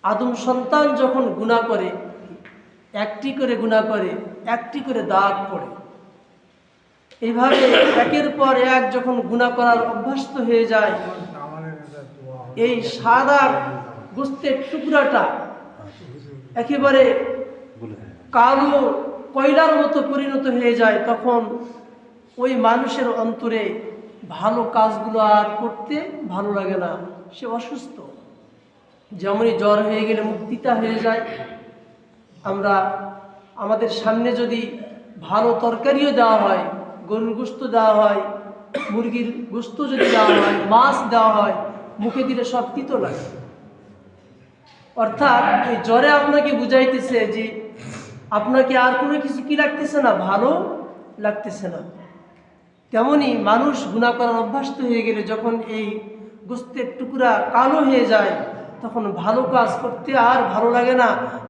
আদম সন্তান যখন গুনাহ করে, একটি করে গুনাহ করে, একটি করে দাগ পড়ে। এইভাবে একের পর এক যখন গুনাহ করার অভ্যস্ত হয়ে যায়, এই সাদা গোস্তের টুকরাটা একেবারে কালো কয়লার মতো পরিণত হয়ে যায়। তখন ওই মানুষের অন্তরে ভালো কাজগুলো আর করতে ভালো লাগে না, সে অসুস্থ। যেমনই জ্বর হয়ে গেলে মুখ তিতা হয়ে যায়। আমরা আমাদের সামনে যদি ভালো তরকারিও দেওয়া হয়, গরুর গোশত দেওয়া হয়, মুরগির গোশত যদি দেওয়া হয়, মাছ দেওয়া হয়, মুখে দিলে সব তিতো লাগে। অর্থাৎ এই জ্বরে আপনাকে বুঝাইতেছে যে আপনাকে আর কোনো কিছু কি লাগতেছে না, ভালো লাগতেছে না। তেমনি মানুষ গুনাহ করার অভ্যস্ত হয়ে গেলে যখন এই গোস্তের টুকরা কালো হয়ে যায়, তখন ভালো কাজ করতে আর ভালো লাগে না।